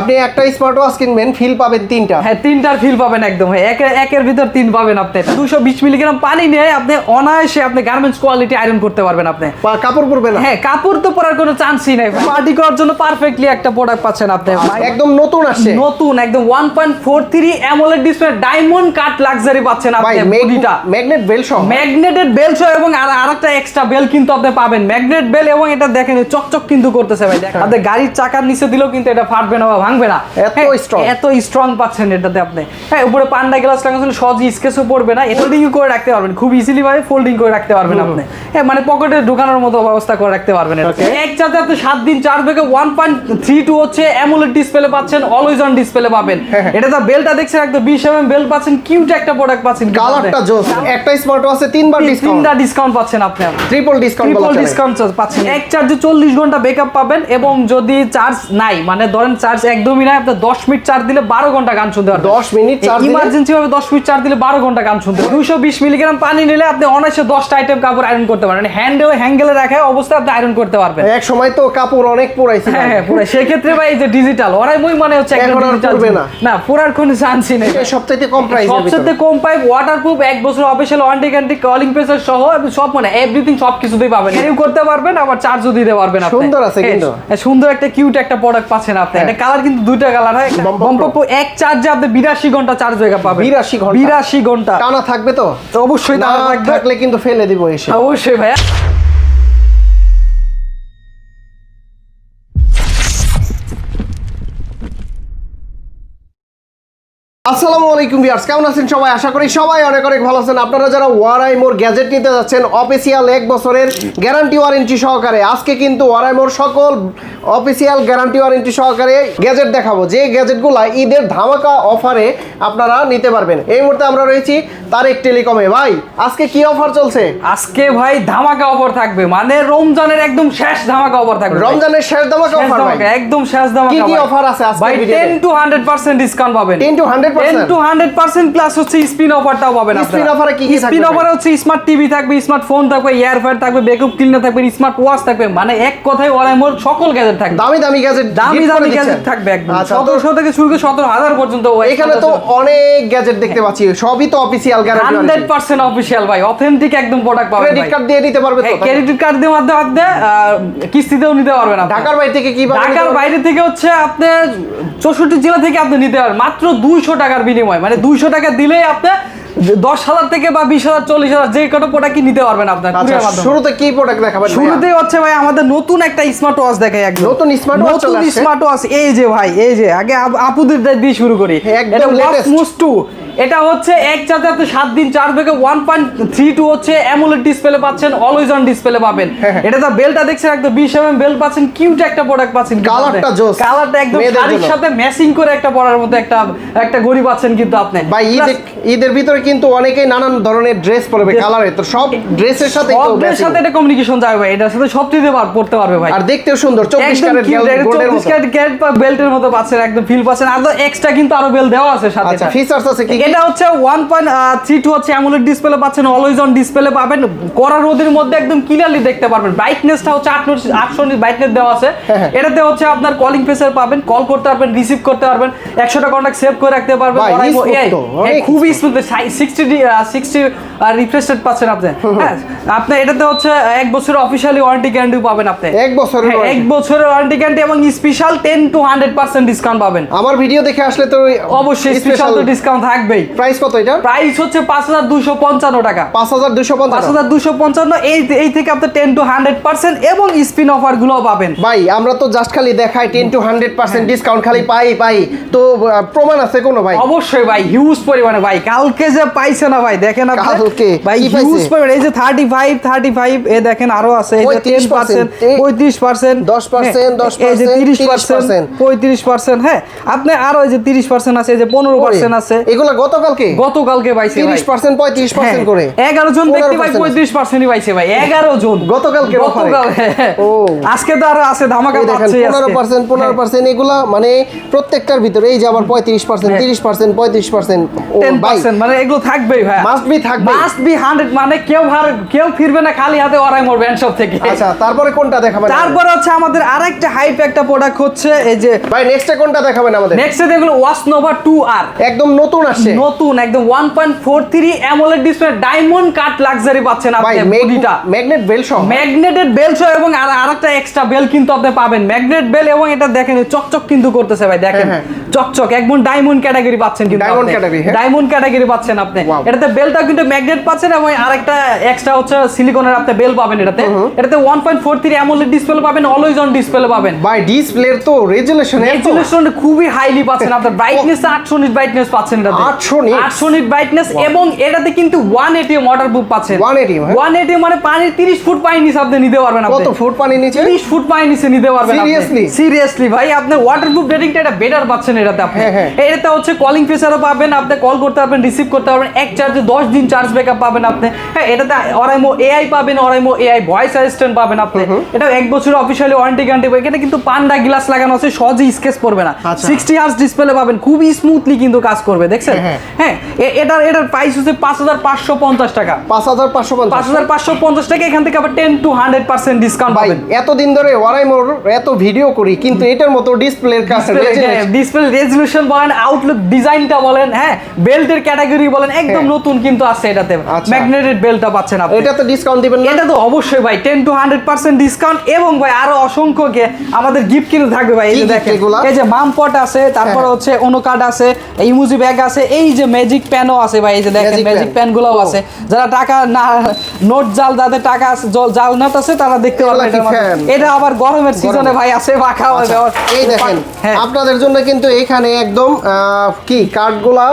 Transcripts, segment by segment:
আপনি একটা smart watch কিনবেন ফিল পাবেন তিনটা। হ্যাঁ, তিনটার ফিল পাবেন একদম। একের ভিতর তিন পাবেন আপনি। 220 মিলিগ্রাম পানি নিয়ে আপনি অনায়াসে আপনি গার্মেন্টস কোয়ালিটি আয়রন করতে পারবেন আপনি। কাপড় পরবে না। হ্যাঁ, কাপড় তো পরার কোনো চান্সই নাই। পার্টি করার জন্য পারফেক্টলি একটা প্রোডাক্ট পাচ্ছেন আপনি। একদম নতুন আসছে, নতুন একদম 1.43 AMOLED display diamond cut luxury পাচ্ছেন আপনি। বডিটা ম্যাগনেট বেল সহ, ম্যাগনেটেড বেল সহ এবং আরেকটা এক্সট্রা বেল কিন্তু আপনি পাবেন। ম্যাগনেট বেল এবং এটা দেখেন চকচক কিন্তু করতেছে ভাই। দেখেন আপনি গাড়ির চাকার নিচে দিলেও কিন্তু এটা ফাটবে না বা ভাঙবে না। এত স্ট্রং পাচ্ছেন এটাতে আপনি। হ্যাঁ, উপরে পান্ডা গ্লাস লাগাচ্ছেন, সহজে স্কেচও পড়বে না। ফোল্ডিং করে রাখতে পারবেন খুব ইজিলি ভাবে, ফোল্ডিং করে রাখতে পারবেন আপনি। হ্যাঁ, মানে পকেটে ঢোকানোর মতো ব্যবস্থা করে রাখতে পারবেন এটা। এক চার্জে আপনি 7 দিন চার্জ ব্যাকে 1.32 হচ্ছে অ্যামোলেড ডিসপ্লে পাচ্ছেন, অলওয়েজ অন ডিসপ্লে পাবেন। এটা তো বেলটা দেখছেন একদম 20 mm বেল পাচ্ছেন, কিউট একটা প্রোডাক্ট পাচ্ছেন। কালারটা জোস। একটা স্মার্ট ওয়াচে তিনবার ডিসকাউন্ট, তিনটা ডিসকাউন্ট পাচ্ছেন আপনি। ট্রিপল ডিসকাউন্ট পাচ্ছেন। এক চার্জে 40 ঘন্টা ব্যাকআপ পাবেন এবং যদি চার্জ নাই, মানে ধরেন চার্জ একদমই নাই, আপনি 10 মিনিট চার্জ দিলে 12 ঘন্টা গান শুনতে পারবেন। 10 মিনিট চার্জ দিলে ইমার্জেন্সি ভাবে 10 মিনিট চার্জ দিলে 12 ঘন্টা গান শুনতে পারবেন। 220 মিলিগ্রাম পানি নিলে আপনি অনায়াসে 10টা আইটেম কাপড় আয়রন করতে পারবেন। হ্যাঙ্গেলে রাখা অবস্থায় আপনি আয়রন করতে পারবেন। এক সময় তো কাপড় অনেক পোড়াইছে। হ্যাঁ, পুরো সেই ক্ষেত্রে ভাই এই যে ডিজিটাল ওরাই মই মানে হচ্ছে এখন আর পড়বে না। না, পুরার কোনো চান্সই নেই। সবচেয়ে কম প্রাইস, সবচেয়ে কম পাইপ, ওয়াটারপ্রুফ, 1 বছর official warranty guarantee, calling pressure সহ সব মানে এভরিথিং সব কিছুতেই পাবেন। ক্যারিও করতে পারবেন, আবার চার্জও দিতে পারবেন আপনি। সুন্দর আছে কিন্তু, সুন্দর একটা কিউট একটা প্রোডাক্ট পাচ্ছেন আপনি। এটা কালার কিন্তু দুইটা কালার হয়। বম্পো এক চার্জে আপনি 82 ঘন্টা চার্জ ব্যাকআপ পাবেন। 82 ঘন্টা টানা থাকবে তো অবশ্যই। না থাকলে কিন্তু ফেলে দিব এসে। অবশ্যই ভাইয়া। আসসালামু আলাইকুম ভিউয়ার্স, কেমন আছেন সবাই? আশা করি সবাই অনেক অনেক ভালো আছেন। আপনারা যারা ওয়ারাইমোর গ্যাজেট নিতে যাচ্ছেন অফিসিয়াল 1 বছরের গ্যারান্টি ওয়ারেন্টি সহকারে, আজকে কিন্তু ওয়ারাইমোর সকল অফিসিয়াল গ্যারান্টি ওয়ারেন্টি সহকারে গ্যাজেট দেখাবো, যে গ্যাজেটগুলো ঈদের ধামাকা অফারে আপনারা নিতে পারবেন। এই মুহূর্তে আমরা রয়েছি তারেক টেলিকমে। ভাই, আজকে কি অফার চলছে? আজকে ভাই ধামাকা অফার থাকবে, মানে রমজানের একদম শেষ ধামাকা অফার থাকবে। রমজানের শেষ ধামাকা অফার ভাই, একদম শেষ ধামাকা। কি কি অফার আছে আজকে ভাই? ভিডিওতে 10 to 100% ডিসকাউন্ট পাবেন। 10 to 100% প্লাস হচ্ছে স্পিন অফারটাও পাবেন আপনারা। স্পিন অফারে কি কি থাকবে? স্পিন অফারে হচ্ছে স্মার্ট টিভি থাকবে, স্মার্ট ফোন থাকবে, এয়ার ফ্রায়ার থাকবে, ব্যাকআপ ক্লিনার থাকবে, স্মার্ট ওয়াচ থাকবে, মানে এক কথায় ওরাইমোর সকল গ্যাজেট থাকবে। দামি দামি গ্যাজেট, দামি গ্যাজেট থাকবে একদম। 1700 থেকে শুরু করে 17000 পর্যন্ত। এখানে তো অনেক গ্যাজেট দেখতে পাচ্ছি, সবই তো অফিসিয়াল গ্যারান্টি 100% অফিশিয়াল ভাই, অথেন্টিক একদম প্রোডাক্ট পাবেন। ক্রেডিট কার্ড দিয়ে নিতে পারবে তো? ক্রেডিট কার্ড দিয়ে মাধ্যমে কিস্তিতেও নিতে পারবেন আপনি। ঢাকার বাইরে থেকে কি পাবেন? ঢাকার বাইরে থেকে হচ্ছে আপনি 64 জেলা থেকে আপনি নিতে পারবেন মাত্র 200 টাকার বিনিময়ে। মানে 200 টাকা দিলেই আপনি 10,000 থেকে বা 20,000 40,000 যে কোনো প্রোডাক্ট নিতে পারবেন আপনার। শুরুতে কি প্রোডাক্ট দেখাবেন? শুরুতেই হচ্ছে ভাই আমাদের নতুন একটা স্মার্ট ওয়াচ দেখাই। একদম নতুন স্মার্ট ওয়াচ। এই যে ভাই, এই যে আগে আপুদের দিয়ে শুরু করি। একদম লেটেস্ট ওয়াচ 2। এটা হচ্ছে এক চার্জে আপনি 7 দিন চার্জ ব্যাকে 1.32 হচ্ছে অ্যামোলেড ডিসপ্লে পাচ্ছেন, অলওয়েজ অন ডিসপ্লে পাবেন। এটা তো বেলটা দেখছেন একদম 20 mm বেল পাচ্ছেন, কিউট একটা প্রোডাক্ট পাচ্ছেন। কালারটা জোস, কালারটা একদম শাড়ির সাথে ম্যাচিং করে একটা পরার মতো একটা গড়ি পাচ্ছেন কিন্তু আপনি। ভাই ঈদের ভিতরে কিন্তু অনেকেই নানান ধরনের ড্রেস পরবে কালারে, তো সব ড্রেসের সাথে এটা কমিউনিকেশন যাবে ভাই, এটার সাথে সবচেয়ে পড়তে পারবে ভাই। আর দেখতেও সুন্দর 24 ক্যারেট বেল্টের মতো পাচ্ছেন, একদম ফিল পাচ্ছেন। আর এক্সট্রা কিন্তু আরো বেল দেওয়া আছে সাথে। আচ্ছা, ফিচারস আছে কি? এটা হচ্ছে 1.32 হচ্ছে অ্যামোলেড ডিসপ্লে পাচ্ছেন, অলওয়েজ অন ডিসপ্লে পাবেন। কড়া রোদের মধ্যে একদম ক্লিয়ারলি দেখতে পারবেন। ব্রাইটনেসটা হচ্ছে 800 নিট ব্রাইটনেস দেওয়া আছে। এটাতে হচ্ছে আপনার কলিং প্রেসার পাবেন, কল করতে পারবেন, রিসিভ করতে পারবেন, 100টা কন্টাক্ট সেভ করে রাখতে পারবেন। খুবই স্মুথ, 60 রিফ্রেশ রেট পাচ্ছেন আপনি। হ্যাঁ, আপনি এটাতে হচ্ছে 1 বছরের অফিশিয়ালি ওয়ারেন্টি গ্যারান্টি পাবেন আপনি। 1 বছরের 1 বছরের ওয়ারেন্টি গ্যারান্টি এবং স্পেশাল 10 to 100% ডিসকাউন্ট পাবেন। আমার ভিডিও দেখে আসলে তো অবশ্যই স্পেশাল তো ডিসকাউন্ট থাকবেই। প্রাইস কত এটা? প্রাইস হচ্ছে 5255 টাকা। 5255 এই থেকে আপনি 10 to 100% এবং স্পিন অফার গুলো পাবেন। ভাই, আমরা তো জাস্ট খালি দেখাই 10 to 100% ডিসকাউন্ট খালি পাই, তো প্রমাণ আছে কোনো ভাই? অবশ্যই ভাই, হিউজ পরিমাণে ভাই। কালকে যে পাইছে না ভাই, দেখেন আপনি কালকে ভাই হিউজ পরিমাণে। এই যে 35 এ দেখেন আরো আছে। এই যে 10%, 35%, 10%, এই যে 30%, 35%। হ্যাঁ, আপনি আরো এই যে 30% আছে, এই যে 15% আছে। এগুলা গতকালকে পাইছে 30% 35% করে 11 জন ব্যক্তি ভাই 35%ই পাইছে ভাই 11 জন গতকালকে ও আজকে তো আরো আছে ধামাকা পাচ্ছে 15% এগুলা মানে প্রত্যেকটার ভিতরে এই যে আবার 35% 30% 35% 10% মানে এগুলো থাকবেই ভাই মাস্ট বি 100 মানে কেউ ফিরবে না খালি হাতে ওরাই মরবে সব থেকে। আচ্ছা তারপরে কোনটা দেখাবেন? তারপরে হচ্ছে আমাদের আরেকটা হাইপ একটা প্রোডাক্ট হচ্ছে এই যে ভাই নেক্সটে কোনটা দেখাবেন আমাদের? নেক্সটে দেখুন ওয়াচ নোভা 2R একদম নতুন আসছে, নতুন একদম 1.43 AMOLED display diamond cut luxury পাচ্ছেন আপনি বডিটা ম্যাগনেট বেল সহ, ম্যাগনেটেড বেল সহ এবং আরেকটা এক্সট্রা বেল কিন্তু আপনি পাবেন ম্যাগনেট বেল এবং এটা দেখেন চকচক কিন্তু করতেছে ভাই দেখেন চকচক একদম ডায়মন্ড ক্যাটাগরি পাচ্ছেন কিন্তু ডায়মন্ড ক্যাটাগরি পাচ্ছেন আপনি এটাতে বেলটা কিন্তু ম্যাগনেট পাচ্ছেন এবং আরেকটা এক্সট্রা হচ্ছে সিলিকনের আপনি বেল পাবেন এটাতে 1.43 অ্যামোলেড ডিসপ্লে পাবেন অলওয়েজ অন ডিসপ্লে পাবেন ভাই ডিসপ্লের তো রেজোলিউশন খুবই হাইলি পাচ্ছেন আপনার ব্রাইটনেস 800 নিট ব্রাইটনেস পাচ্ছেন এটাতে 800 নিট ব্রাইটনেস এবং এটাতে কিন্তু 180 ওয়াটারপ্রুফ পাচ্ছেন 180 মানে পানি 30 ফুট পানি নিচে আপনি নিতে পারবেন আপনি কত ফুট পানি নিচে 30 ফুট পানি নিচে নিতে পারবেন আপনি সিরিয়াসলি ভাই আপনি ওয়াটারপ্রুফ রেটিংটা এটা বেটার পাচ্ছেন এটাতে আপনি এটাতে হচ্ছে কলিং ফিচারও পাবেন আপনি কল করতে পারবেন রিসিভ করতে পারবেন এক চার্জে 10 দিন চার্জ ব্যাকআপ পাবেন আপনি এটাতে অরাইমো এআই পাবেন অরাইমো এআই ভয়েস অ্যাসিস্ট্যান্ট পাবেন আপনি এটা এক বছর অফিশিয়ালি ওয়ারেন্টি গ্যারান্টি এটা কিন্তু পান্ডা গ্লাস লাগানো আছে সহজে স্কেচ পড়বে না 60 হার্জ ডিসপ্লে পাবেন খুবই স্মুথলি কিন্তু কাজ করবে দেখছেন এটার প্রাইস হচ্ছে 5550 টাকা 5550 টাকা এখান থেকে আবার 10 to 100% ডিসকাউন্ট পাবেন এতদিন ধরে ওয়ারাইমোর এত ভিডিও করি কিন্তু এটার মতো ডিসপ্লের কাছে ডিসপ্লে রেজোলিউশন বলেন আউটলুক ডিজাইনটা বলেন বেল্টের ক্যাটাগরি বলেন একদম নতুন কিন্তু আছে এটাতে ম্যাগনেটেড বেল্টটা পাচ্ছেন আপনি এটাতে ডিসকাউন্ট দিবেন না? এটা তো অবশ্যই ভাই 10 to 100% ডিসকাউন্ট এবং ভাই আরো অসংখ্য আমাদের গিফট কিন্তু থাকবে ভাই এই যে দেখেন এই যে মাম পট আছে তারপর হচ্ছে ওনো কার্ড আছে ইমোজি ব্যাগ আছে এই যে ম্যাজিক প্যানও আছে ভাই এই যে দেখেন ম্যাজিক প্যান গুলোও আছে যারা টাকা না নোট জাল যাদের টাকা আছে জাল নোট আছে তারা দেখতে পারবে এটা আবার গরমের সিজনে ভাই আছে রাখা হবে এই দেখেন আপনাদের জন্য কিন্তু এখানে একদম কি কার্ডগুলো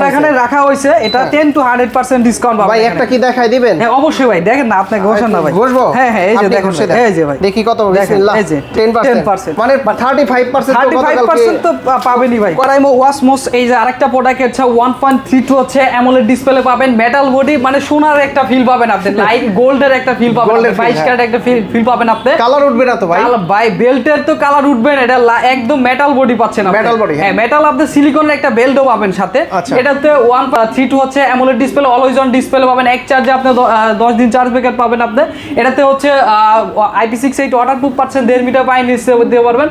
এখানে রাখা হয়েছে এটা 10 to 100% ডিসকাউন্ট পাবেন ভাই একটা কি দেখাই দিবেন? হ্যাঁ অবশ্যই ভাই দেখেন না আপনি ঘোষণ না ভাই ঘোষবো এই যে দেখেন এই যে ভাই দেখি কত বিসমিল্লাহ এই যে 10% মানে 35% তো পাবেনই ভাই ওরাইমো ওয়াসমোস এই যে আরেকটা প্রোডাক্ট আছে 1.32 হচ্ছে অ্যামোলেড ডিসপ্লে পাবেন মেটাল বডি মানে সোনার একটা ফিল পাবেন আপনি লাইট গোল্ডের একটা ফিল পাবেন 22 ক্যারেট একটা ফিল পাবেন আপনি কালার উঠবে না তো ভাই? ভাই বেল্টের তো কালার উঠবে না এটা একদম মেটাল বডি পাচ্ছেন আপনি মেটাল বডি মেটাল আপনি সিলিকনের একটা বেল্টও পাবেন সাথে এটাতে 1.32 হচ্ছে AMOLED display always on display পাবেন এক চার্জে আপনি 10 দিন চার্জ ব্যাকআপ পাবেন আপনি এটাতে হচ্ছে IP68 ওয়াটারপ্রুফ পাচ্ছেন 1.5 মিটার পানি নিচে দিতে পারবেন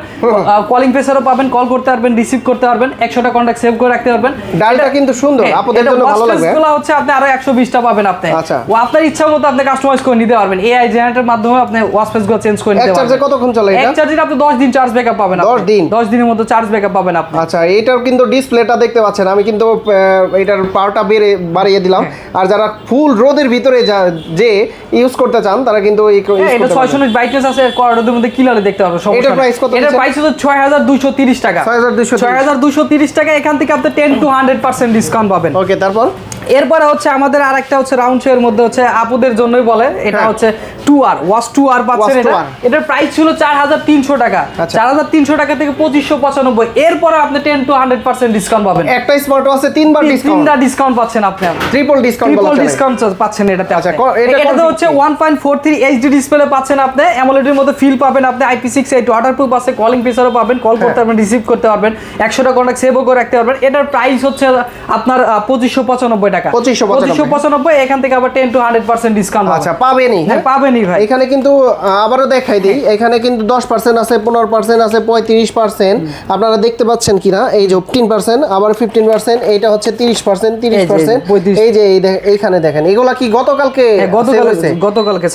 কলিং প্রেসারও পাবেন কল করতে পারবেন রিসিভ করতে পারবেন 100টা কন্টাক্ট সেভ করে রাখতে পারবেন ডালটা কিন্তু সুন্দর আপনাদের জন্য ভালো লাগবে এগুলো হচ্ছে আপনি আরো 120টা পাবেন আপনি ও আপনার ইচ্ছা মতো আপনি কাস্টমাইজ করে নিতে পারবেন এআই জেনারেটরের মাধ্যমে আপনি ওয়াশ পেজগুলো চেঞ্জ করে নিতে পারবেন এক চার্জে কতক্ষণ চলে এটা? এক চার্জে আপনি 10 দিন চার্জ ব্যাকআপ পাবেন 10 দিনের মতো চার্জ ব্যাকআপ পাবেন আপনি আচ্ছা এটার কিন্তু ডিসপ্লেটা দেখতে পাচ্ছেন আমি কিন্তু এটার পাওয়ারটা বাড়িয়ে দিলাম আর যারা ফুল রোদের ভিতরে যে ইউজ করতে চান তারা কিন্তু এটা 600 নিট ব্রাইটনেস আছে কোয়াড্রোদের মধ্যে ক্লিয়ারে দেখতে পারবেন এটার প্রাইস কত? এটার প্রাইস হচ্ছে 6230 টাকা 6230 টাকা এখান থেকে আপনি 10 to 100% ডিসকাউন্ট পাবেন ওকে তারপর এরপরে হচ্ছে আমাদের আরেকটা হচ্ছে রাউন্ড শো এর মধ্যে হচ্ছে আপুদের জন্যই বলে এটা হচ্ছে 2R ওয়াচ 2R পাচ্ছেন এটার প্রাইস ছিল 4300 টাকা 4300 টাকা থেকে 2595 এরপরে আপনি 10 to 100% ডিসকাউন্ট পাবেন একটা স্মার্ট ওয়াচে তিনবার ডিসকাউন্ট পাচ্ছেন আপনি ট্রিপল ডিসকাউন্ট পাচ্ছেন এটাতে আচ্ছা এটাতে হচ্ছে 1.43 এইচডি ডিসপ্লে পাচ্ছেন আপনি অ্যামোলেডের মধ্যে ফিল পাবেন আপনি IP68 ওয়াটারপ্রুফ আছে কলিং ফিচারও পাবেন কল করতে পারবেন রিসিভ করতে পারবেন 100টা কন্টাক্ট সেভও করে রাখতে পারবেন এটার প্রাইস হচ্ছে আপনার 2595 টাকা 2595 এখান থেকে আবার 10 to 100% ডিসকাউন্ট আচ্ছা পাবেনই পাবেনই ভাই এখানে কিন্তু আবারও দেখাই দেই এখানে কিন্তু 10% আছে 15% আছে 35% আপনারা দেখতে পাচ্ছেন কিনা এই যে 15% আবার 15% এইটা হচ্ছে 30% 30% এই যে এইখানে দেখেন এগুলা কি গতকালকে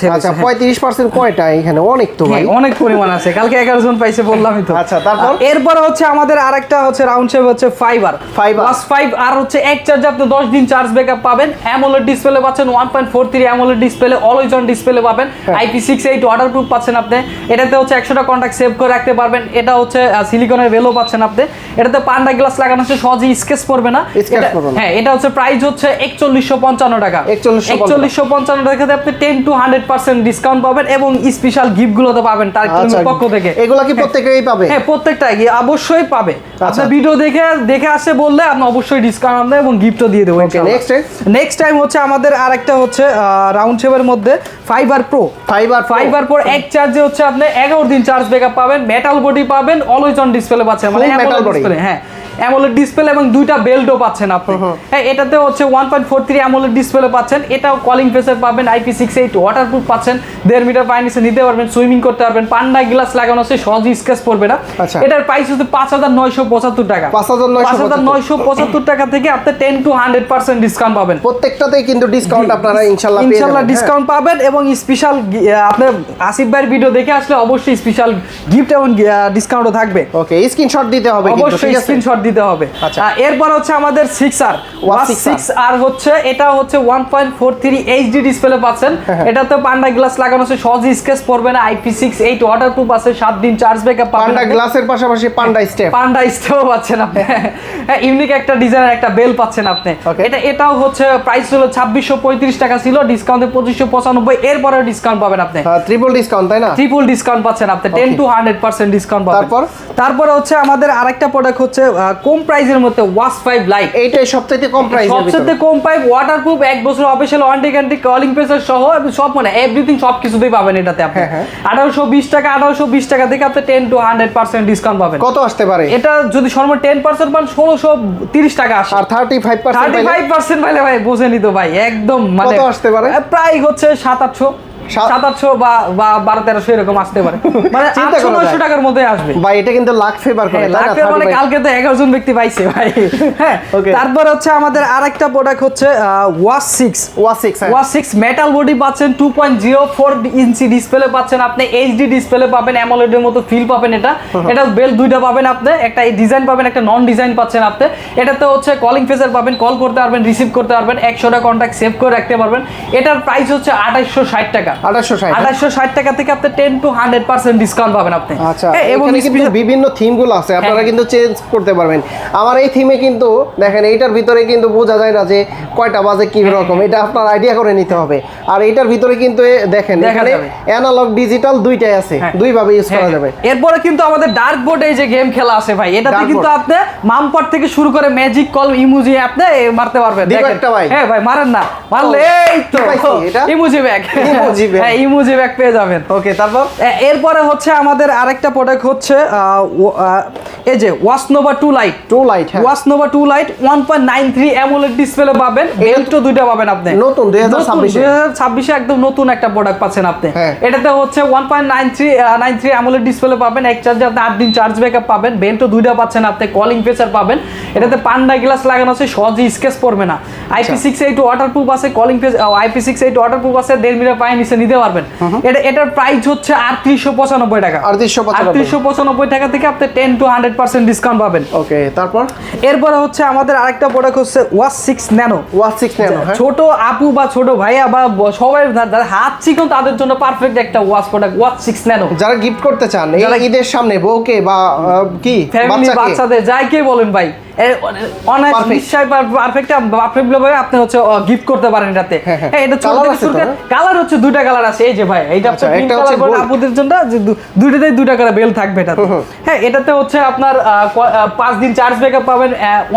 সেল আচ্ছা 35% কয়টা এখানে অনেক তো ভাই অনেক পরিমাণ আছে কালকে 11 জন পাইছে বললামই তো আচ্ছা তারপর এরপর হচ্ছে আমাদের আরেকটা হচ্ছে রাউন্ড শেপ হচ্ছে ফাইবার প্লাস 5 আর হচ্ছে এক চার্জে আপনি 10 দিন চার্জ ব্যাকআপ পাবেন, অ্যামোলেড ডিসপ্লে পাচ্ছেন 1.43 AMOLED display, always on display পাবেন, IP68 ওয়াটারপ্রুফ পাচ্ছেন আপনি। এটাতে হচ্ছে 100টা কন্টাক্ট সেভ করে রাখতে পারবেন। এটা হচ্ছে সিলিকনের ভেলো পাচ্ছেন আপনি। এটাতে পান্ডা গ্লাস লাগানো আছে, সহজেই স্কেচ পড়বে না। হ্যাঁ, এটা হচ্ছে প্রাইস হচ্ছে 4155 টাকা। 4155 টাকাতে আপনি 10 to 100% ডিসকাউন্ট পাবেন এবং স্পেশাল গিফট গুলো তো পাবেন তার পক্ষ থেকে। এগুলা কি প্রত্যেকটাই পাবে? হ্যাঁ, প্রত্যেকটাই অবশ্যই পাবে। আপনি ভিডিও দেখে আসে বললে আপনি অবশ্যই ডিসকাউন্ট আমরা এবং গিফটও দিয়ে দেবো। নেক্সট টাইম হচ্ছে আমাদের আরেকটা হচ্ছে রাউন্ড শেপের মধ্যে ফাইবার প্রো এক চার্জে হচ্ছে আপনি 11 দিন চার্জ ব্যাকআপ পাবেন, মেটাল বডি পাবেন, অলওয়েজ অন ডিসপ্লে পাচ্ছেন, মানে মেটাল ডিসপ্লে। হ্যাঁ, অ্যামোলেড ডিসপ্লে এবং দুইটা বেল্টও পাচ্ছেন আপনি। হ্যাঁ, এটাতে হচ্ছে 1.43 অ্যামোলেড ডিসপ্লে পাচ্ছেন। এটাও কলিং ফেসার পাবেন, IP68 ওয়াটারপ্রুফ পাচ্ছেন, 1.5 মিটার পানি নিচে নিতে পারবেন, সুইমিং করতে পারবেন, পান্ডা গ্লাস লাগানো আছে, সহজেই স্কেচ পড়বে না। এটার প্রাইস হচ্ছে 5975 টাকা। 5975 টাকা থেকে আপনি 10 to 100% ডিসকাউন্ট পাবেন। প্রত্যেকটাতেই কিন্তু ডিসকাউন্ট আপনারা ইনশাআল্লাহ ডিসকাউন্ট পাবেন এবং স্পেশাল আপনি আসিফ ভাইয়ের ভিডিও দেখে আসলে অবশ্যই স্পেশাল গিফট এবং ডিসকাউন্টও থাকবে। ওকে, স্ক্রিনশট দিতে হবে, অবশ্যই স্ক্রিনশট দিতে হবে। এরপর হচ্ছে আমাদের 6R হচ্ছে, এটা হচ্ছে 1.43 HD ডিসপ্লে পাচ্ছেন। এটাতে পান্ডা গ্লাস লাগানো আছে, সহজেই স্কেচ পড়বে না, IP68 ওয়াটারপ্রুফ আছে, 7 দিন চার্জ ব্যাকআপ পাবেন। পান্ডা গ্লাসের পাশাপাশি পান্ডা স্টেপও পাচ্ছেন আপনি। ইউনিক একটা ডিজাইনের একটা বেল পাচ্ছেন আপনি। এটাও হচ্ছে প্রাইস হলো 2635 টাকা ছিল, ডিসকাউন্টে 2595। এরপরে ডিসকাউন্ট পাবেন আপনি, ট্রিপল ডিসকাউন্ট, তাই না? ট্রিপল ডিসকাউন্ট পাচ্ছেন আপনি, 10 to 100% ডিসকাউন্ট পাবেন। তারপরে হচ্ছে আমাদের আরেকটা প্রোডাক্ট হচ্ছে কম প্রাইসের মধ্যে ওয়াচ 5 লাইট। এইটাই সবচেয়ে কম প্রাইস, সবচেয়ে কম প্রাইস, ওয়াটারপ্রুফ, 1 বছর official warranty guarantee, calling pressure সহ সব, মানে এভরিথিং সবকিছুতেই পাবেন এটাতে আপনি। 1820 টাকা থেকে আপনি 10 to 100% ডিসকাউন্ট পাবেন। কত আসতে পারে এটা? যদি সর্বনিম্ন 10% পান 1630 টাকা আসে। আর 35% পাইলে ভাই বোঝেনি তো ভাই, একদম মানে কত আসতে পারে? প্রায় হচ্ছে 700 বা 1200-1300 এরকম আসতে পারে, মানে 800-900 টাকার মধ্যে আসবে ভাই। এটা কিন্তু লাখ ফেভার করে, লাখ মানে কালকে তো 11 জন ব্যক্তি পাইছে ভাই। হ্যাঁ, তারপর হচ্ছে আমাদের আরেকটা প্রোডাক্ট হচ্ছে ওয়াচ 6 মেটাল বডি পাচ্ছেন, 2.04 ইঞ্চি ডিসপ্লে পাচ্ছেন আপনি, এইচডি ডিসপ্লে পাবেন, অ্যামোলেডের মতো ফিল পাবেন। এটা বেল দুইটা পাবেন আপনি, একটা ডিজাইন পাবেন, একটা নন ডিজাইন পাচ্ছেন আপনি। এটাতে হচ্ছে কলিং ফেসার পাবেন, কল করতে পারবেন, রিসিভ করতে পারবেন, 100টা কন্টাক্ট সেভ করে রাখতে পারবেন। এটার প্রাইস হচ্ছে 2860 টাকা। 2860 টাকা থেকে আপনি 10 to 100% ডিসকাউন্ট পাবেন আপনি। আচ্ছা, এবং কিন্তু বিভিন্ন থিম গুলো আছে, আপনারা কিন্তু চেঞ্জ করতে পারবেন। আমার এই থিমে কিন্তু দেখেন, এইটার ভিতরে কিন্তু বোঝা যায় না যে কয়টা বাজে কি রকম, এটা আপনার আইডিয়া করে নিতে হবে। আর এইটার ভিতরে কিন্তু দেখেন এখানে অ্যানালগ ডিজিটাল দুইটাই আছে, দুই ভাবে ইউজ করা যাবে। এরপরে কিন্তু আমাদের ডার্ক বোর্ডে যে গেম খেলা আছে ভাই, এটাতে কিন্তু আপনি মামপট থেকে শুরু করে ম্যাজিক কল ইমোজি আপনি মারতে পারবেন। দেখেন হ্যাঁ ভাই, মারেন না, মারলে এই তো ইমোজি ব্যাগ, হ্যাঁ ইমোজি ব্যাগ পেয়ে যাবেন। ওকে, তারপর এরপরে হচ্ছে আমাদের আরেকটা প্রোডাক্ট হচ্ছে এই যে watch Nova 2 light. Watch Nova 2 light 1.93 AMOLED display পাবেন, বেল্টও দুইটা পাবেন আপনি। নতুন 2026 এ একদম নতুন একটা প্রোডাক্ট পাচ্ছেন আপনি। এটাতে হচ্ছে 1.93 অ্যামোলেড ডিসপ্লে পাবেন, এক চার্জে আপনি 8 দিন চার্জ ব্যাকআপ পাবেন, বেল্টও দুইটা পাচ্ছেন আপনি, কলিং ফেসার পাবেন। এটাতে পান্ডা গ্লাস লাগানো আছে, সহজেই স্কেচ পড়বে না, IP68 ওয়াটারপ্রুফ আছে, কলিং ফেস IP68 ওয়াটারপ্রুফ আছে, 1.5 মিটার পানি নিচে নিতে পারবেন। এটার প্রাইস হচ্ছে 3895 টাকা। 3895 টাকা থেকে আপনি 10 to 100% ডিসকাউন্ট পাবেন। ওকে, তারপর এরপরে হচ্ছে আমাদের আরেকটা প্রোডাক্ট হচ্ছে ওয়াচ 6 ন্যানো। ছোট আপু বা ছোট ভাইয়া বা সবাই যারা হাত চিকন তাদের জন্য পারফেক্ট একটা ওয়াচ প্রোডাক্ট, ওয়াচ 6 ন্যানো। যারা গিফট করতে চান এই ঈদের সামনে বউকে বা কি ফ্যামিলি বাচ্চাদের যাই কে বলেন ভাই, আপনি হচ্ছে গিফট করতে পারেন এটাতে। এটা কালার হচ্ছে দুইটা কালার আছে, এই যে ভাই এইটা আপুদের জন্য দুইটাতেই দুইটা কালার বেল থাকবে এটাতে। হ্যাঁ, এটাতে হচ্ছে আপনার 5 দিন চার্জ ব্যাকআপ পাবেন,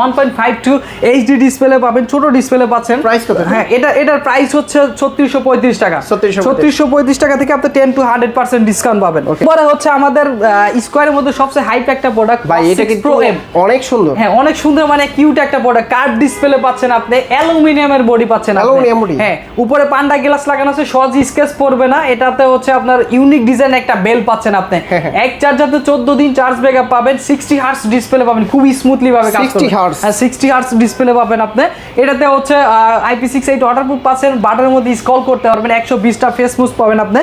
1.52 এইচডি ডিসপ্লে পাবেন, ছোট ডিসপ্লে পাচ্ছেন। প্রাইস কত? হ্যাঁ, এটার প্রাইস হচ্ছে 3635 টাকা। 3635 টাকা থেকে আপনি 10 to 100% ডিসকাউন্ট পাবেন। পরে হচ্ছে আমাদের স্কয়ারের মধ্যে সবচেয়ে হাইপ একটা প্রোডাক্ট ভাই, এটা কিন্তু অনেক সুন্দর। হ্যাঁ, অনেক সুন্দর, মানে কিউট একটা প্রোডাক্ট। কার্ভ ডিসপ্লে পাচ্ছেন আপনি, অ্যালুমিনিয়ামের বডি পাচ্ছেন আপনি। হ্যাঁ, উপরে পান্ডা গ্লাস লাগানো আছে, সহজে স্কেচ পড়বে না। এটাতে হচ্ছে আপনার ইউনিক ডিজাইন একটা বেল পাচ্ছেন আপনি। এক চার্জারে 14 দিন চার্জ ব্যাকআপ পাবেন, 60 হার্টজ ডিসপ্লে পাবেন, খুব স্মুথলি ভাবে কাজ করবে। 60 হার্টজ ডিসপ্লে পাবেন আপনি। এটাতে হচ্ছে IP68 ওয়াটারপ্রুফ পাচ্ছেন, বাটারের মধ্যে স্ক্রল করতে পারবেন, 120টা ফেস মুভ পাবেন আপনি।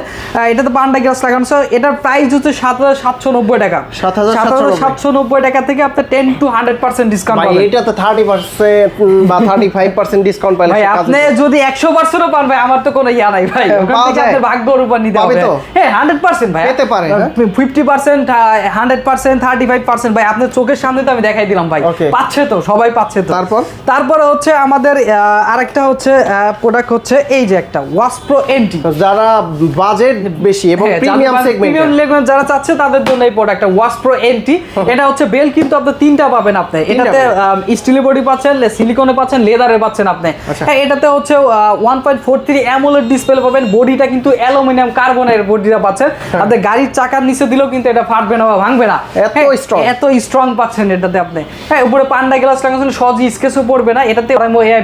এটাতে পান্ডা গ্লাস লাগানো আছে। এটার প্রাইস হচ্ছে 7790 টাকা। 7790 টাকা থেকে আপনি 10 to 100% ডিসকাউন্ট ভাই পাবেন। এটা তো 30% বা 35% ডিসকাউন্ট পাইলে ভাই সে কাজ আপনি হতো। যদি 100% পান ভাই, আমার তো কোনো ইয়া নাই ভাই, ওখান পাওয়া থেকে যায়? আপনার ভাগ্যের উপর নিতে পাবে হবে। তো? হ্যাঁ 100% ভাই পেতে পারে, হ্যাঁ? 50%, 100%, 35% ভাই আপনার চোখের সামনে তো আমি দেখাই দিলাম ভাই। Okay. পাচ্ছে তো, সবাই পাচ্ছে তো। তারপরে হচ্ছে আমাদের আরেকটা হচ্ছে প্রোডাক্ট হচ্ছে এই যে একটা ওয়াশ প্রো এনটি, যারা বাজেট বেশি এবং প্রিমিয়াম সেগমেন্ট যারা চাচ্ছে তাদের জন্য এই প্রোডাক্টটা ওয়াশ প্রো এনটি। এটা হচ্ছে বেল কিন্তু আপনি তিনটা পাবেন আপনি, এটাতে স্টিলের বডি পাচ্ছেন, সিলিকনে পাচ্ছেন, লেদারে পাচ্ছেন আপনি। হ্যাঁ এটাতে হচ্ছে 1.43 অ্যামোলেড ডিসপ্লে পাবেন, বডিটা কিন্তু অ্যালুমিনিয়াম কার্বনের বডিটা পাচ্ছেন। আপনি গাড়ির চাকার নিচে দিলেও কিন্তু এটা ফাটবে না বা ভাঙবে না, এত স্ট্রং পাচ্ছেন এটাতে আপনি। হ্যাঁ উপরে পান্ডা গ্লাস লাগানো, সহজে স্কেচও পড়বে না, এটাতে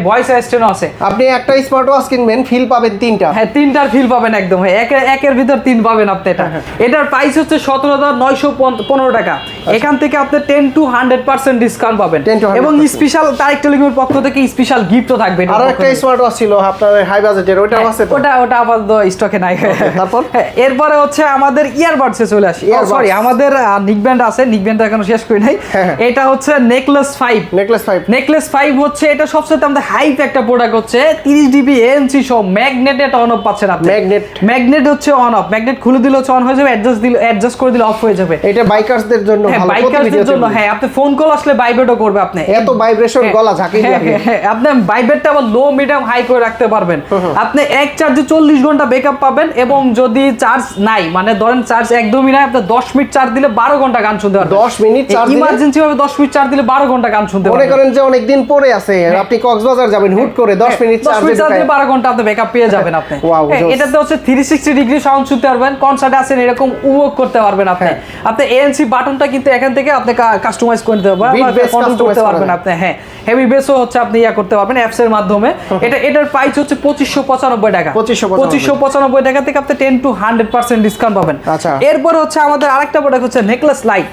ভয়েস অ্যাসিস্ট্যান্টও আছে। আপনি একটা স্মার্ট ওয়াচ কিনবেন, ফিল পাবেন তিনটা। হ্যাঁ তিনটার ফিল পাবেন একদম, একের ভিতর তিন পাবেন আপনি। এটা এটার প্রাইস হচ্ছে 17,915 টাকা। এখান থেকে আপনি 10 to 100% ডিসকাউন্ট পাবেন, এবং স্পেশাল তারিখ টেলিকমের পক্ষ থেকে স্পেশাল গিফটও থাকবে। আর একটা স্মার্ট ওয়াচ ছিল আপনার হাই বাজেটের, ওটা আছে তো? ওটা আপাতত স্টকে নাই। তারপর এরপরে হচ্ছে আমাদের ইয়ারবাডসে চলে আসি। সরি আমাদের নিকব্যান্ড আছে, নিকব্যান্ড এখনো শেষ করি নাই। এটা হচ্ছে নেকলেস 5 হচ্ছে এটা সবচেয়ে আমাদের হাইপ একটা প্রোডাক্ট হচ্ছে। 30 ডিবি এএনসি সহ ম্যাগনেট এটা অন অফ পাচ্ছেন আপনি। ম্যাগনেট হচ্ছে অন অফ, ম্যাগনেট খুলে দিলে হচ্ছে অন হয়ে যাবে, অ্যাডজাস্ট করে দিলে অফ হয়ে যাবে। এটা বাইকারসদের জন্য ভালো, বাইকারসদের জন্য। হ্যাঁ আপনি ফোন কল আসলে ভাইব্রেটও করবে আপনি, এত ভাইব্রেশন গলা ঝাঁকিয়ে দিবে। আপনি ভাইব্রেটটা আবার লো মিডিয়াম হাই করে রাখতে পারবেন। আপনি এক চার্জে 40 ঘন্টা ব্যাকআপ পাবেন, এবং যদি চার্জ নাই মানে ধরেন চার্জ একদমই নাই, আপনি 10 মিনিট চার্জ দিলে 12 ঘন্টা গান শুনতে পারবেন। 10 মিনিট চার্জ দিলে ইমার্জেন্সি ভাবে 10 মিনিট চার্জ দিলে 12 ঘন্টা গান শুনতে পারবেন। মনে করেন যে অনেক দিন পরে আছে, আপনি কক্সবাজার যাবেন, হুট করে 10 মিনিট চার্জ দিলে 12 ঘন্টা আপনি ব্যাকআপ পেয়ে যাবেন আপনি। এটাতে হচ্ছে 360 ডিগ্রি সাউন্ড শুনতে পারবেন, কনসার্টে আছেন এরকম উপভোগ করতে পারবেন আপনি। আপনি এএনসি বাটনটা কিন্তু এখান থেকে আপনি কাস্টমাইজ করে দিতে পারবেন, কন্ট্রোল করতে পারবেন আপনি। হ্যাঁ হেভি বেসও হচ্ছে আপনি ইয়া করতে পারবেন অ্যাপস এর মাধ্যমে। এটার প্রাইস হচ্ছে 2595 টাকা। 2595 টাকা থেকে আপনি 10 to 100% ডিসকাউন্ট পাবেন। এরপর হচ্ছে আমাদের আরেকটা প্রোডাক্ট হচ্ছে নেকলেস লাইট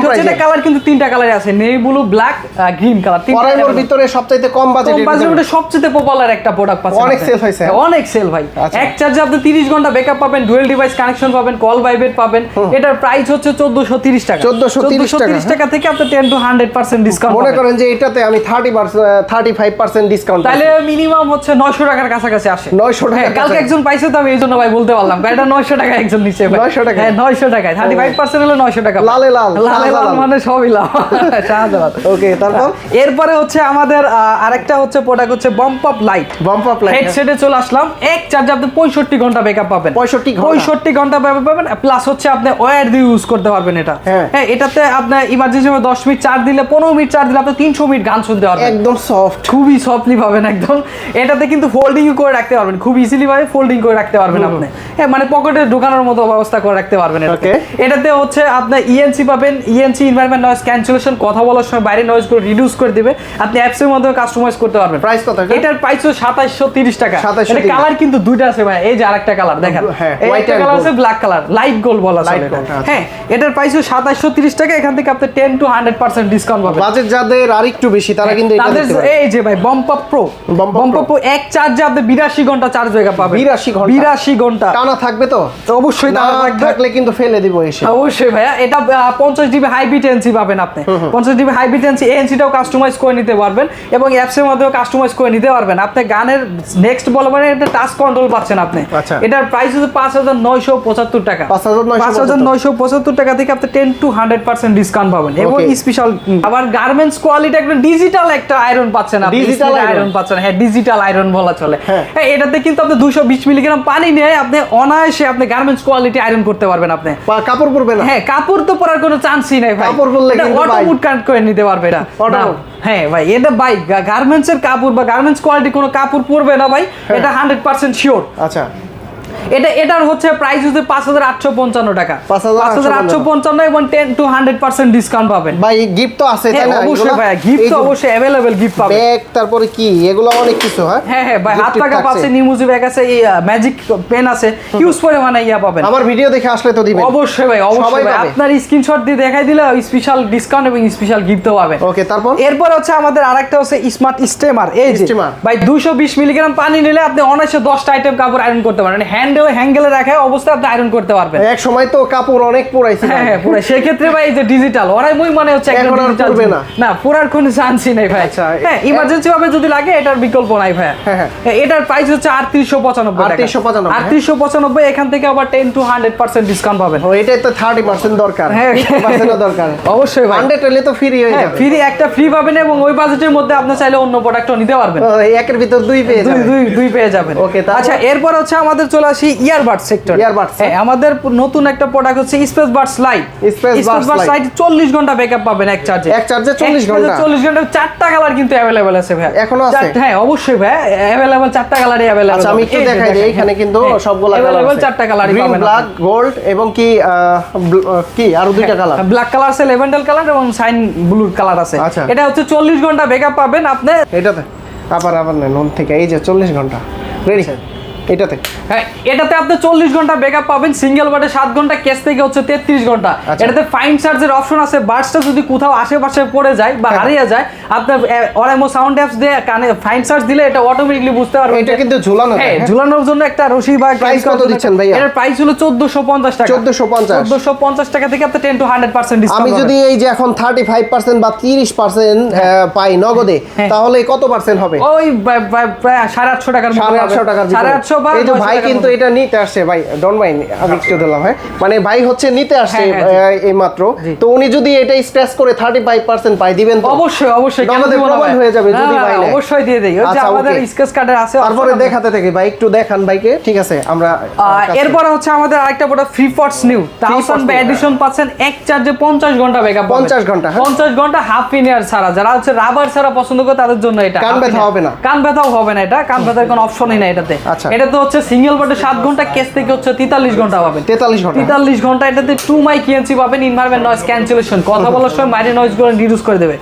হচ্ছে। এটা কালার কিন্তু তিনটা কালারে আছে, navy blue, black, green colour. তিনটার ভিতরে সবচেয়ে কম বাজেটের সবচেয়ে পপুলার একটা প্রোডাক্ট পাচ্ছেন। অনেক সেল ভাই। এক চার্জে আপনি 30 ঘন্টা ব্যাকআপ পাবেন, ডুয়াল ডিভাইস কানেকশন পাবেন, কল ভাইব্রেট পাবেন। এটার প্রাইস হচ্ছে 1430 টাকা। 1430 টাকা থেকে আপনি 10 to 100% ডিসকাউন্ট মনে করেন যে এটাতে আমি 35% ডিসকাউন্ট, তাহলে মিনিমাম হচ্ছে 900 টাকার কাছাকাছি আসে। 900 টাকা কালকে একজন পাইছে তো আমি এইজন্য ভাই বলতে পারলাম, এটা 900 টাকা একজন নিচে। 900 টাকা? হ্যাঁ 900 টাকায় 35% হলে 900 টাকা। লালে লাল মানে সবই লাল। ওকে তারপর এরপরে হচ্ছে আমাদের আরেকটা হচ্ছে প্রোডাক্ট হচ্ছে বাম্প আপ লাইট। হেডসেটে চলে আসলাম, এক চার্জে আপনি 65 ঘন্টা ব্যাকআপ পাবেন। 65 ঘন্টা ব্যাকআপ পাবেন, প্লাস হচ্ছে আপনি ওয়্যার দিয়ে ইউজ করতে পারবেন এটা। হ্যাঁ এটাতে আপনি ইমার্জেন্সি 10 মিনিট চার্জ দিলে, 15 মিনিট চার্জ দিলে আপনি 300 মিনিট গান শুনতে পারবেন। একদম সফট, খুবই সফটলি পাবেন একদম। এটাতে কিন্তু ফোল্ডিং করে রাখতে পারবেন, খুব ইজিলি ভাবে ফোল্ডিং করে রাখতে পারবেন আপনি। হ্যাঁ মানে পকেটে ঢোকানোর মতো ব্যবস্থা করে রাখতে পারবেন এটাতে হচ্ছে আপনি ইএনসি পাবেন, ইএনসি এনভায়রনমেন্ট নয়েজ ক্যান্সেলেশন, কথা বলার সময় বাইরে নয়েজ করে রিডিউস করে দিবে। আপনি অ্যাপস এর মাধ্যমে কাস্টমাইজ করতে পারবেন। প্রাইস কত? এটার প্রাইস হচ্ছে 2730 টাকা। এটা কালার কিন্তু দুইটা আছে ভাই, এই যে আরেকটা কালার দেখেন, একটা কালার আছে ব্ল্যাক কালার, লাইট গোল্ড বলা চলে। হ্যাঁ এটার প্রাইস হচ্ছে 2730 টাকা। এখান থেকে আপনি 10 to 100% ডিসকাউন্ট পাবেন। বাজেট যাদের আরেকটু বেশি তারা কিন্তু এটা নিতে পারবে। এই যে ভাই বাম্প আপ প্রো, এক চার্জে আপনি 82 ঘন্টা চার্জ ব্যাকআপ পাবেন। 82 ঘন্টা টানা থাকবে তো? অবশ্যই থাকলে কিন্তু ফেলে দিব এসে। অবশ্যই ভাইয়া। এটা 50 জিবি হাই বিট এনসি পাবেন আপনি। 50 জিবি হাই বিট এনসি, এনসিটাও কাস্টমাইজ করে নিতে পারবেন, এবং অ্যাপস এর মাধ্যমে কাস্টমাইজ করে নিতে পারবেন। আপনি গানের নেক্সট বলবেন এটা টাচ কন্ট্রোল পাচ্ছেন আপনি। এটার প্রাইস হচ্ছে 5975 টাকা। 5975 টাকা থেকে আপনি 10 to 100% ডিসকাউন্ট পাবেন, এবং স্পেশাল আবার গার্মেন্টস কোয়ালিটি একটা ডিজিটাল একটা আয়রন পাচ্ছেন আপনি। ডিজিটাল আয়রন পাচ্ছেন, হ্যাঁ ডিজিটাল আয়রন বলা চলে। হ্যাঁ এটাতে কিন্তু আপনি 220 মিলিগ্রাম পানি নিয়ে আপনি অনায়াসে আপনি গার্মেন্টস কোয়ালিটি আয়রন করতে পারবেন আপনি। কাপড় পরবে না? হ্যাঁ কাপড় তো পরার কোনো চান্সই নাই ভাই, কাপড় পরলে কিন্তু অটো মুড কানেক্ট করে নিতে পারবে এটা। হ্যাঁ ভাই এটা ভাই গার্মেন্টস এর কাপড় বা গার্মেন্টস কোয়ালিটি কোনো কাপড় পরবে না ভাই, এটা 100% শিওর। আচ্ছা এটার হচ্ছে প্রাইস হচ্ছে 5855 টাকা। 5855 এবং 10 to 100% ডিসকাউন্ট পাবেন। ভাই গিফট তো আছে তাই না? অবশ্যই ভাই গিফট তো অবশ্যই अवेलेबल গিফট পাবেন। ব্যাগ তারপরে কি এগুলো অনেক কিছু। হ্যাঁ হ্যাঁ ভাই হাত পাকা আছে, নিমুজি ব্যাগ আছে, এই ম্যাজিক পেন আছে, ইউজ করে মানে ইয়া পাবেন। আমার ভিডিও দেখে আসলে তো দিবেন। অবশ্যই ভাই অবশ্যই ভাই, আপনার স্ক্রিনশট দিয়ে দেখাই দিলে স্পেশাল ডিসকাউন্ট এবং স্পেশাল গিফটও পাবেন। ওকে এরপর হচ্ছে আমাদের আরেকটা হচ্ছে স্মার্ট স্টেমার। এই যে ভাই 220 মিলিগ্রাম পানি নিলে আপনি অনায়াসে 10টা আইটেম কাপড় আয়রন করতে পারেন, হ্যান্ড হ্যাঙ্গেলে রাখা অবস্থায় আপনি আয়রন করতে পারবেন। এক সময় তো কাপড় অনেক পোড়াইছে। হ্যাঁ পুরো সেই ক্ষেত্রে ভাই এই যে ডিজিটাল ওরাই মই মানে হচ্ছে এখন আর পড়বে না। না পুরার কোনো চান্সই নাই ভাই। আচ্ছা, হ্যাঁ ইমার্জেন্সি ভাবে যদি লাগে এটার বিকল্প নাই ভাই। হ্যাঁ। এটার প্রাইস হচ্ছে 3895 টাকা। 3895 এখান থেকে আবার 10 to 100% ডিসকাউন্ট পাবেন। ও এটাই তো 30% দরকার। হ্যাঁ 50% দরকার অবশ্যই ভাই। 100 হলে তো ফ্রি হয়ে যাবে। ফ্রি একটা ফ্রি পাবেন এবং ওই বাজেটের মধ্যে আপনি চাইলে অন্য প্রোডাক্টও নিতে পারবেন। একের ভিতর দুই পেয়ে যাবেন। দুই পেয়ে যাবেন। ওকে আচ্ছা এরপর হচ্ছে আমাদের চলে আসি ইয়ারবাড সেক্টর। হ্যাঁ আমাদের নতুন একটা প্রোডাক্ট হচ্ছে space Buds light. Space Buds light 40 ঘন্টা ব্যাকআপ পাবেন এক চার্জে। 40 ঘন্টা 4টা কালার কিন্তু अवेलेबल আছে ভাই। এখনো আছে? হ্যাঁ অবশ্যই ভাই अवेलेबल 4টা কালারই अवेलेबल। আচ্ছা আমি একটু দেখাই দেই এখানে কিন্তু সবগুলা কালার আছে। अवेलेबल 4টা কালারই পাবেন। ব্ল্যাক, গোল্ড এবং কি আরো দুইটা কালার। ব্ল্যাক কালার আছে, লেভেন্ডার কালার এবং সাইন ব্লু কালার আছে। এটা হচ্ছে 40 ঘন্টা ব্যাকআপ পাবেন আপনি। এটাতে আবার নন থেকে এই যে 40 ঘন্টা রেডি এটাতে। হ্যাঁ এটাতে আপনি 40 ঘন্টা ব্যাকআপ পাবেন। সিঙ্গেল বাটে 7 ঘন্টা, কেস থেকে হচ্ছে 33 ঘন্টা। এটাতে ফাইন চার্জের অপশন আছে। বাডসটা যদি কোথাও আশেপাশে পড়ে যায় বা হারিয়ে যায় আপনার অরাইমো সাউন্ড অ্যাপস দিয়ে কানে ফাইন চার্জ দিলে এটা অটোমেটিক্যালি বুঝতে পারবে। এটা কিন্তু ঝুলানো। হ্যাঁ ঝুলানোর জন্য একটা রশি বা প্রাইস কত দিচ্ছেন ভাইয়া? এর প্রাইস হলো 1450 টাকা। 1450 টাকা থেকে আপনি 10 to 100% ডিসকাউন্ট। আমি যদি এই যে এখন 35% বা 30% পাই নগদে তাহলে কত পার্সেন্ট হবে? ওই প্রায় 850 টাকার মতো। 850 টাকার 850 বা এই তো ভাই কিন্তু এটা নিতে আসছে ভাই ডন ভাই আমি একটু দিলাম। হ্যাঁ মানে ভাই হচ্ছে নিতে আসছে এই মাত্র। তো উনি যদি এটা স্ক্র্যাচ করে 35% পাই দিবেন তো? অবশ্যই আমাদের প্রমাণ হয়ে যাবে যদি ভাই নেয়। অবশ্যই দিয়ে দেই। ওই যে আমাদের স্ক্র্যাচ কার্ডের আছে। তারপরে দেখাতে থাকি ভাই একটু দেখান ভাইকে। ঠিক আছে আমরা এরপর হচ্ছে আমাদের আরেকটা প্রোডাক্ট ফ্রি ফটস নিউ 1000 বা এডিশন পাচ্ছেন এক চার্জে 50 ঘন্টা ব্যাকআপ পাবেন। 50 ঘন্টা 50 ঘন্টা হাফ ইনিয়ার ছাড়া। যারা হচ্ছে রাবার ছাড়া পছন্দ করে তাদের জন্য এটা। কান ব্যথা হবে না। কান ব্যথাও হবে না। এটা কান ব্যথার কোনো অপশনই নাই এটাতে। এটা তো হচ্ছে সিঙ্গেল বাটে 7 ঘন্টা, কেস থেকে হচ্ছে 43 ঘন্টা পাবেন। 43 ঘন্টা এটাতে 2 মাইক ইএনসি পাবেন, ইনভায়রনমেন্ট নয়েজ ক্যান্সেলেশন, কথা বলার সময় বাইরে নয়েজ গুলো রিডিউস করে দেবে।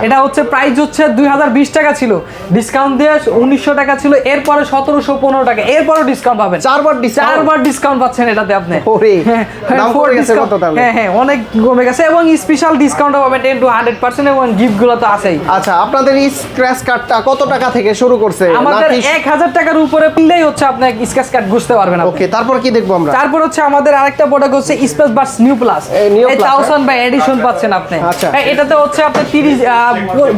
এটা হচ্ছে প্রাইস হচ্ছে 2020 টাকা ছিল, ডিসকাউন্ট দিয়ে 1900 টাকা ছিল, এরপরে 1715 টাকা, এরপরে ডিসকাউন্ট পাবেন। 4 বার ডিসকাউন্ট পাচ্ছেন এটাতে আপনি। ওরে দাম পড়ে গেছে কত তাহলে? হ্যাঁ অনেক কমে গেছে এবং স্পেশাল ডিসকাউন্ট পাবেন 10 to 100% এবং গিফট গুলো তো আছেই। আচ্ছা আপনাদের এই স্ক্র্যাচ কার্ডটা কত টাকা থেকে শুরু করছে? আমাদের 1000 টাকার উপরে কিনলেই হচ্ছে আপনি স্ক্র্যাচ কার্ড ঘুরতে পারবেন। ওকে তারপর কি দেখবো আমরা? তারপর হচ্ছে আমাদের আরেকটা প্রোডাক্ট হচ্ছে স্পেস বাডস নিউ প্লাস। এই 1000 বাই এডিশন পাচ্ছেন আপনি। এটাতে হচ্ছে আপনি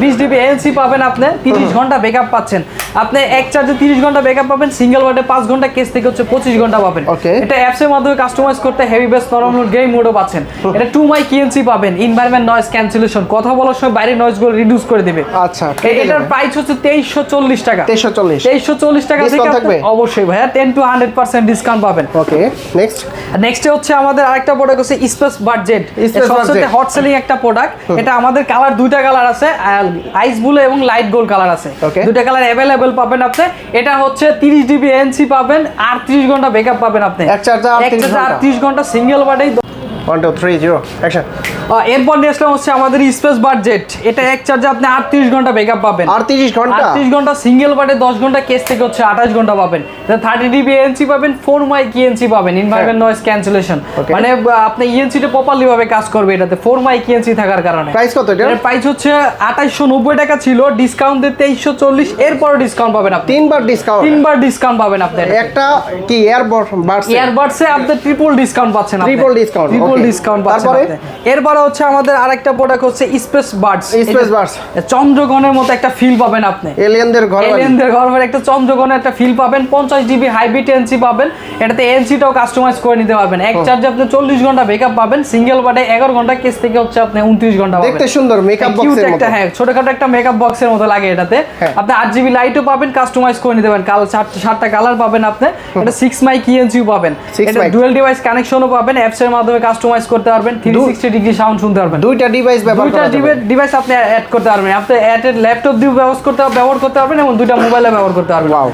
20 ডিবি এনসি পাবেন আপনি, 30 ঘন্টা ব্যাকআপ পাচ্ছেন আপনি। এক চার্জে 30 ঘন্টা ব্যাকআপ পাবেন, সিঙ্গেল বাটে 5 ঘন্টা, কেস থেকে হচ্ছে 25 ঘন্টা পাবেন। এটা অ্যাপস এর মাধ্যমে কাস্টমাইজ করতে হেভি বেস, নরম মোড, গেম মোডও পাচ্ছেন। এটা 2 মাইক ইএনসি পাবেন, এনवायरमेंट নয়েজ ক্যান্সেলেশন, কথা বলার সময় বাইরের নয়েজ গুলো রিডিউস করে দিবে। আচ্ছা এটার প্রাইস হচ্ছে 2340 টাকা। 2340 টাকা থেকে অবশ্যই ভাইয়া 10 to 100% ডিসকাউন্ট পাবেন। ওকে নেক্সট হচ্ছে আমাদের আরেকটা প্রোডাক্ট হচ্ছে স্পেস বাডজেট। সবচেয়ে হট সেলিং একটা প্রোডাক্ট। এটা আমাদের কালার দুইটা কালার আছে, আইস ব্লু এবং লাইট গোল্ড কালার আছে। দুইটা কালার अवेलेबल পাবেন আপনি। এটা হচ্ছে 30 ডিবি এনসি পাবেন, 38 ঘন্টা ব্যাকআপ পাবেন আপনি। এক চার্জে 38 ঘন্টা সিঙ্গেল বাটেই। 1 2 3 0 অ্যাকশন। এরপর আসলে হচ্ছে আমাদের স্পেস বাডজেট। এটা এক চার্জে আপনি 38 ঘন্টা ব্যাকআপ পাবেন। 38 ঘন্টা সিঙ্গেল বাটে, 10 ঘন্টা, কেস থেকে হচ্ছে 28 ঘন্টা পাবেন। 30 ডিবি এনসি পাবেন, 4 মাইক ইএনসি পাবেন, এনवायरमेंट নয়েজ ক্যান্সেলেশন, মানে আপনি ইএনসি টা প্রপারলি ভাবে কাজ করবে এটাতে 4 মাইক ইএনসি থাকার কারণে। প্রাইস কত এটা? এর প্রাইস হচ্ছে 2890 টাকা ছিল, ডিসকাউন্ট দিয়ে 2340, এরপর ডিসকাউন্ট পাবেন আপনি। 3 বার ডিসকাউন্ট পাবেন আপনি। একটা কি ইয়ারবাডসে আপনি ট্রিপল ডিসকাউন্ট পাচ্ছেন আপনি। ট্রিপল ডিসকাউন্ট পাচ্ছেন। এরপর হচ্ছে আমাদের আরেকটা প্রোডাক্ট হচ্ছে স্পেস বাডস। চন্দ্রগণের মতো একটা ফিল পাবেন আপনি। এলিয়েনদের ঘরের একটা চন্দ্রগণের একটা ফিল পাবেন। 50 জিবি হাইব্রিড এনসি পাবেন। এটাতে এনসিটাও কাস্টমাইজ করে নিতে পারবেন। এক চার্জে আপনি 40 ঘন্টা ব্যাকআপ পাবেন, সিঙ্গেল বাটে 11 ঘন্টা, কেস থেকে হচ্ছে আপনি 29 ঘন্টা পাবেন। দেখতে সুন্দর মেকআপ বক্সের মতো। হ্যাঁ ছোটখাটো একটা মেকআপ বক্সের মতো লাগে এটাতে। আপনি 8 জিবি লাইটও পাবেন, কাস্টমাইজ করে নিতে পারেন। কালার 7টা কালার পাবেন আপনি। এটা 6 মাইক ইএনসিও পাবেন। এটা ডুয়াল ডিভাইস কানেকশনও পাবেন, অ্যাপস এর মাধ্যমে কাস্টমাইজ করতে পারবেন, 360 ডিগ্রি সাউন্ড শুনতে পারবেন। দুইটা ডিভাইস ডিভাইস আপনি অ্যাড করতে পারবেন। আপনি অ্যাডেড ল্যাপটপ দিয়ে ব্যবহার করতে পারবেন এবং দুইটা মোবাইলে ব্যবহার করতে পারবেন। ওয়াও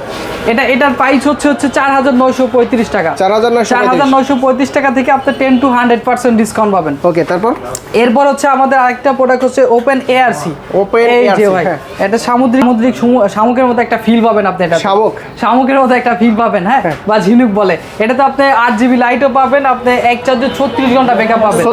এটার প্রাইস হচ্ছে 4935 টাকা। 4935 টাকা থেকে আপনি 10 to 100% ডিসকাউন্ট পাবেন। ওকে তারপর এরপর হচ্ছে আমাদের আরেকটা প্রোডাক্ট হচ্ছে ওপেন এআরসি। এটা সামুদ্রিক শামুকের মতো একটা ফিল পাবেন আপনি। এটা শামুকের মতো একটা ফিল পাবেন, হ্যাঁ, বা ঝিনুক বলে। এটাতে আপনি 8 জিবি লাইটও পাবেন, আপনি এক চার্জে 36 ঘন্টা ব্যাকআপ পাবেন।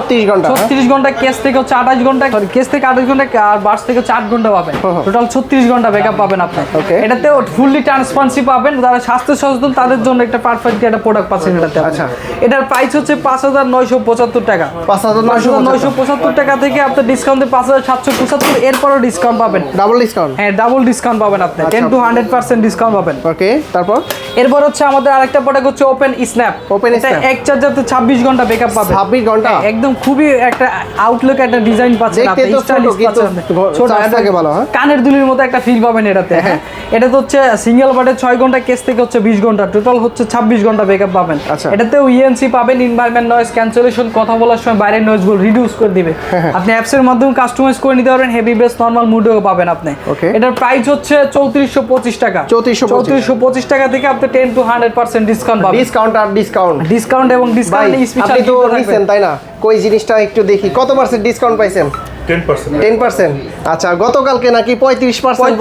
36 ঘন্টা, কেস থেকে হচ্ছে 28 ঘন্টা, কেস থেকে 28 ঘন্টা আর বাস থেকে 8 ঘন্টা পাবেন। টোটাল 36 ঘন্টা ব্যাকআপ পাবেন আপনি। এটাতে ফুললি ট্রান্সপারেন্সি পাবেন। যারা স্বাস্থ্য সচেতন তাদের জন্য একটা পারফেক্ট একটা প্রোডাক্ট পাচ্ছেন এটাতে। আচ্ছা, এটার প্রাইস হচ্ছে 5975 টাকা। 5975 টাকা থেকে আপনি ডিসকাউন্টে 5775, এরপরও ডিসকাউন্ট পাবেন। Double discount? হ্যাঁ, ডাবল ডিসকাউন্ট পাবেন আপনি। 10 to 100% ডিসকাউন্ট পাবেন। ওকে, তারপর এরপর হচ্ছে আমাদের আরেকটা প্রোডাক্ট হচ্ছে ওপেন স্ন্যাপ। এটা এক চার্জারতে 26 ঘন্টা ব্যাকআপ পাবেন। 26 ঘন্টা? একদম খুবই একটা আউটলুক একটা ডিজাইন পাচ্ছেন আপনি, স্টাইলিশ পাচ্ছেন। ছোট থাকে ভালো, হ্যাঁ, কানের দুলের মতো একটা ফিল পাবেন এটাতে। হ্যাঁ, এটা তো হচ্ছে সিঙ্গেল বাটে 6 ঘন্টা, কেস থেকে হচ্ছে 20 ঘন্টা, টোটাল হচ্ছে 26 ঘন্টা ব্যাকআপ পাবেন। এটাতে ইএনসি পাবেন, এনভায়রনমেন্ট নয়েজ ক্যান্সেলেশন, কথা বলার সময় বাইরের নয়েজগুলো রিডিউস করে দিবে। আপনি অ্যাপস এর মাধ্যমে কাস্টমাইজ করে নিতে পারবেন, হেভি বেস নরমাল মুডেও পাবেন আপনি। এটার প্রাইস হচ্ছে 3425 টাকা। 3425 টাকা থেকে আপনি 10 to 100% ডিসকাউন্ট পাবেন। ডিসকাউন্ট আর ডিসকাউন্ট, ডিসকাউন্ট এবং ডিসকাউন্ট স্পেশাল। আপনি তো নিছেন তাই না? কই জিনিসটা একটু দেখি, কত পার্সেন্ট ডিসকাউন্ট পাইছেন? 10%। আচ্ছা, গতকালকে নাকি 35%?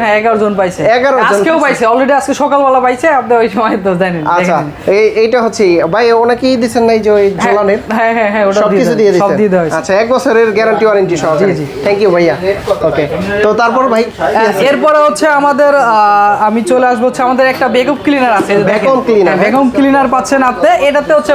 হ্যাঁ, 11 জন পাইছে। 11 জন আজকেও পাইছে, অলরেডি আজকে সকালবেলা পাইছে। আপনি ওই সময় তো জানেন। আচ্ছা, এইটা হচ্ছে ভাই ওনাকে দিবেন নাই যে ওই ঝোলানের? হ্যাঁ, ওটা সব কিছু দিয়ে দিয়েছেন, সব দিয়ে দেওয়া হয়েছে। আচ্ছা, 1 বছরের গ্যারান্টি ওয়ারেন্টি সহ। জি। থ্যাংক ইউ ভাইয়া। ওকে, তো তারপর ভাই এরপরে হচ্ছে আমাদের আমি চলে আসবো হচ্ছে আমাদের একটা ভ্যাকুয়াম ক্লিনার আছে। Vacuum cleaner? ভ্যাকুয়াম ক্লিনার পাচ্ছেন আপনি। এটাতে হচ্ছে